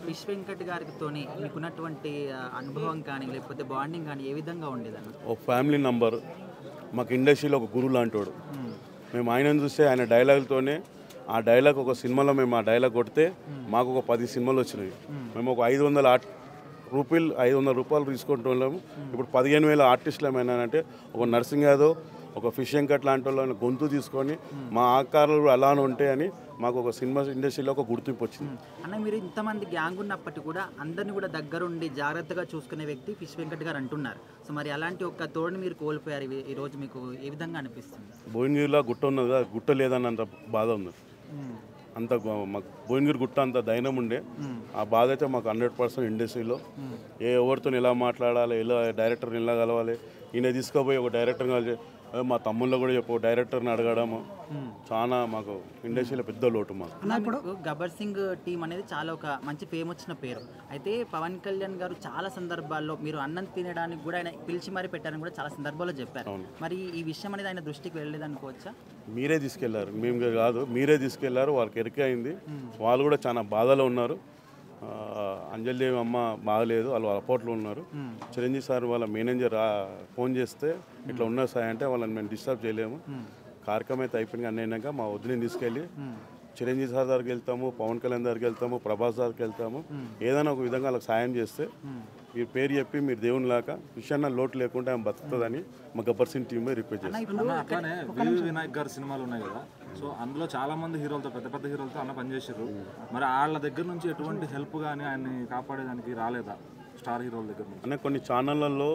Wish Venkat గారితోని మీకున్నటువంటి అనుభవం కానీ లేకపోతే బాండింగ్ కానీ ఏ విధంగా ఉండేదన్న? ఒక ఫ్యామిలీ నంబర్, మాకు ఇండస్ట్రీలో ఒక గురువు లాంటోడు. మేము ఆయనను చూస్తే ఆయన డైలాగులతోనే ఆ డైలాగ్ ఒక సినిమాలో మేము ఆ డైలాగ్ కొడితే మాకు ఒక 10 సినిమాలు వచ్చినాయి. మేము ఒక 500 రూపాయలు తీసుకుంటున్నాము. ఇప్పుడు 15,000 ఆర్టిస్టులు ఏమైనా ఒక నర్సింగ్ యాదవ్, ఒక ఫిష్ వెంకట్ లాంటి వాళ్ళని గొంతు తీసుకొని మా ఆకారాలు అలానే ఉంటాయని మాకు ఒక సినిమా ఇండస్ట్రీలో ఒక గుర్తింపు వచ్చింది. అన్న, మీరు ఇంతమంది గ్యాంగ్ ఉన్నప్పటికీ కూడా అందరినీ కూడా దగ్గరుండి జాగ్రత్తగా చూసుకునే వ్యక్తి ఫిష్ వెంకట్ గారు అంటున్నారు. సో మరి అలాంటి ఒక తోడుని మీరు కోల్పోయారు. ఈ రోజు మీకు ఏ విధంగా అనిపిస్తుంది? భువనగిరిలో గుట్ట ఉన్నది, ఆ గుట్ట లేదని అంత బాధ ఉంది. అంత మాకు భువనగిరి గుట్ట అంత ధైర్యం ఉండే. ఆ బాధ అయితే మాకు 100% ఇండస్ట్రీలో ఎవరితో ఎలా మాట్లాడాలి, ఎలా డైరెక్టర్ని ఎలా కలవాలి, ఈయన తీసుకుపోయి ఒక డైరెక్టర్ కలిసి మా తమ్ముళ్ళు కూడా చెప్పు డైరెక్టర్ని అడగడము చాలా మాకు ఇండస్ట్రీలో పెద్ద లోటు. మాకు గబ్బర్ సింగ్ టీం అనేది చాలా ఒక మంచి ఫేమ్ వచ్చిన పేరు. అయితే పవన్ కళ్యాణ్ గారు చాలా సందర్భాల్లో మీరు అన్నం తినడానికి కూడా ఆయన పిలిచి మరీ పెట్టారని కూడా చాలా సందర్భాల్లో చెప్పారు. మరి ఈ విషయం అనేది ఆయన దృష్టికి వెళ్ళలేదు అనుకోవచ్చా? మీరే తీసుకెళ్లారు, మేము కాదు, మీరే తీసుకెళ్లారు. వాళ్ళకి ఎరికే అయింది. వాళ్ళు కూడా చాలా బాధలో ఉన్నారు. అంజలిదేవి అమ్మ బాగలేదు, వాళ్ళు అపోట్లో ఉన్నారు. చిరంజీవి సార్ వాళ్ళ మేనేజర్ ఫోన్ చేస్తే ఇట్లా ఉన్నారు సార్ అంటే వాళ్ళని మేము డిస్టర్బ్ చేయలేము. కార్యక్రమం అయితే అయిపోయింది. అన్నయ్యాక మా వద్దుని తీసుకెళ్ళి చిరంజీవి సార్ దగ్గరికి వెళ్తాము, పవన్ కళ్యాణ్ దగ్గరికి వెళ్తాము, ప్రభాస్ దగ్గరికి వెళ్తాము. ఏదైనా ఒక విధంగా వాళ్ళకి సాయం చేస్తే మీరు పేరు చెప్పి మీరు దేవుని లాగా విషయాన్న లోటు లేకుండా ఆమె బతుకుతుందని మా గబ్బర్ సింగ్ టీమ్ రిక్వెస్ట్ చేస్తాం. అట్లానే వినాయక్ గారి సినిమాలు ఉన్నాయి కదా, సో అందులో చాలా మంది హీరోలతో పెద్ద పెద్ద హీరోలతో అన్న పనిచేసారు. మరి వాళ్ళ దగ్గర నుంచి ఎటువంటి హెల్ప్ కానీ ఆయన్ని కాపాడేదానికి రాలేదా స్టార్ హీరోల దగ్గర నుంచి? అనే కొన్ని ఛానళ్ళల్లో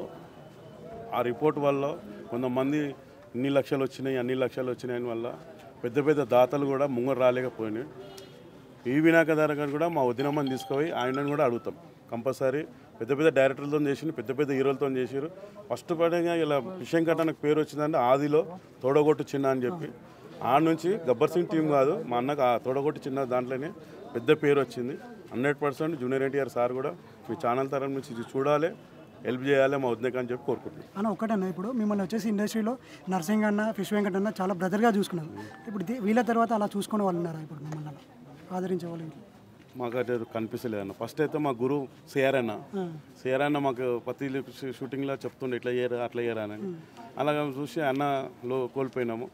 ఆ రిపోర్ట్ వల్ల కొంతమంది ఇన్ని లక్షలు వచ్చినాయి అన్ని లక్షలు వచ్చినాయని వల్ల పెద్ద పెద్ద దాతలు కూడా ముంగరు రాలేకపోయినాయి. ఈ వినాయక గారు కూడా మా వదినమ్మని తీసుకుపోయి ఆయనను కూడా అడుగుతాం. కంపల్సరీ పెద్ద పెద్ద డైరెక్టర్లతో చేసి పెద్ద పెద్ద హీరోలతో చేసారు. ఫస్ట్ పడంగా ఇలా ఫిష్ వెంకట్ నాకు పేరు వచ్చిందంటే ఆదిలో తోడగొట్టు చిన్న అని చెప్పి ఆ నుంచి గబ్బర్ సింగ్ టీం కాదు మా అన్నకు ఆ తోడగొట్టు చిన్న దాంట్లోనే పెద్ద పేరు వచ్చింది. 100% జూనియర్ ఎన్టీఆర్ సార్ కూడా మీ ఛానల్ తరం నుంచి చూడాలి, హెల్ప్ చేయాలి మా వదినకి అని చెప్పి కోరుకుంటున్నాను. అన్న ఒకటన్నా, ఇప్పుడు మిమ్మల్ని వచ్చేసి ఇండస్ట్రీలో నర్సింగ్ అన్న, ఫిష్ వెంకట్ అన్న చాలా బ్రదర్గా చూసుకున్నారు. ఇప్పుడు వీళ్ళ తర్వాత అలా చూసుకునే వాళ్ళు ఉన్నారా ఇప్పుడు మిమ్మల్ని అలా ఆదరించే వాళ్ళు? మాకు అదే కనిపిస్తలేదు అన్న. ఫస్ట్ అయితే మా గురువు సిఆర్ అన్న మాకు ప్రతి షూటింగ్లో చెప్తుండే ఇట్లా చేయరా అట్లా చేయరా అని. అలాగే చూసి అన్నలో కోల్పోయినాము.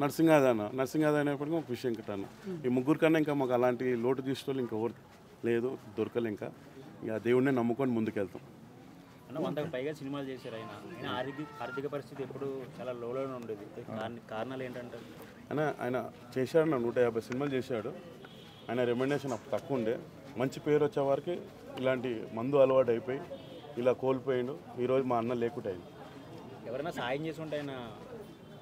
నర్సింగ్ అయినప్పటికీ మాకు ఫిష్ వెంకట్ అన్న. ఈ ముగ్గురు కన్నా ఇంకా మాకు అలాంటి లోటు తీసుకోవాలి ఇంకా లేదు, దొరకలే. ఇంకా ఇక దేవుడిని నమ్ముకొని ముందుకెళ్తాం. అన్న 100కు పైగా సినిమాలు చేశారు. ఆయన ఆర్థిక పరిస్థితి ఎప్పుడు చాలా లోలోనే ఉండేది. కారణాలు ఏంటంటే ఆయన చేశాడు, 150 సినిమాలు చేశాడు. ఆయన రెమ్యునరేషన్ అప్పుడు తక్కువ ఉండే. మంచి పేరు వచ్చే వారికి ఇలాంటి మందు అలవాటు అయిపోయి ఇలా కోల్పోయిండు. ఈరోజు మా అన్న లేకుండా అయింది. ఎవరైనా సాయం చేసి ఉంటే ఆయన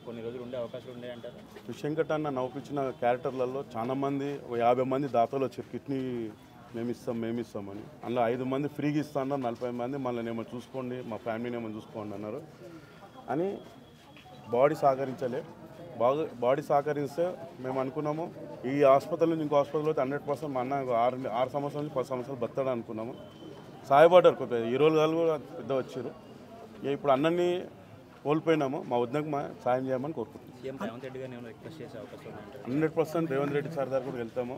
కొన్ని రోజులు ఉండే అవకాశాలు ఉండే అంటారు. ఫిష్ వెంకట్ అన్న నవ్వుపించిన క్యారెక్టర్లలో చాలా మంది, 50 మంది దాతలు వచ్చారు. కిడ్నీ మేమిస్తామని. అందులో 5 మంది ఫ్రీగా ఇస్తాను, 40 మంది మళ్ళీ ఏమో చూసుకోండి, మా ఫ్యామిలీని ఏమో చూసుకోండి అన్నారు. అని బాడీ సహకరించలే. బాడీ సహకరిస్తే మేము అనుకున్నాము ఈ హాస్పిటల్ నుంచి ఇంకో హాస్పిటల్ అయితే 100% మా అన్న 6 సంవత్సరాల నుంచి 10 సంవత్సరాలు బతాడు అనుకున్నాము. సాయపడ్డారు కొద్దిగా హీరోలు వాళ్ళు కూడా పెద్ద వచ్చారు. ఇప్పుడు అన్నని కోల్పోయినాము. మా వద్దకు సాయం చేయమని కోరుకుంటున్నాం. 100% రేవంత్ రెడ్డి సార్ దగ్గర కూడా వెళ్తాము.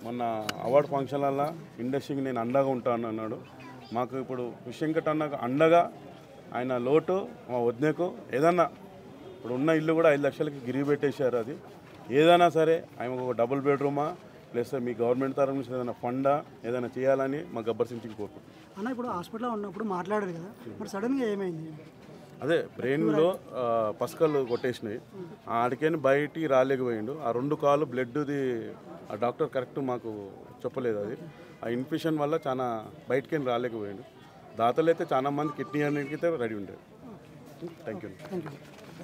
మొన్న అవార్డు ఫంక్షన్లలో ఇండస్ట్రీకి నేను అండగా ఉంటాను అన్నాడు. మాకు ఇప్పుడు ఫిష్ వెంకట్ అన్న అండగా ఆయన లోటు మా వద్దకు ఏదన్నా ఇప్పుడు ఉన్న ఇల్లు కూడా 5 లక్షలకి గిరిగి పెట్టేశారు. అది ఏదైనా సరే ఆయన ఒక డబుల్ బెడ్రూమా ప్లస్ మీ గవర్నమెంట్ తరఫు నుంచి ఏదైనా ఫండా ఏదైనా చేయాలని మా గబ్బర్ సింగ్ కోరుకుంటున్నాం. అన్న ఇప్పుడు హాస్పిటల్లో ఉన్నప్పుడు మాట్లాడారు కదా, మరి సడన్గా ఏమైంది? అదే బ్రెయిన్లో పసకలు కొట్టేసినాయి. ఆడికని బయటికి రాలేకపోయిండు. ఆ 2 కాళ్ళు బ్లడ్ది ఆ డాక్టర్ కరెక్ట్ మాకు చెప్పలేదు. అది ఆ ఇన్ఫెక్షన్ వల్ల చాలా బయటికి రాలేకపోయిండు. దాతలు అయితే చాలా మంది కిడ్నీ అనేది రెడీ ఉండేది. Thank you.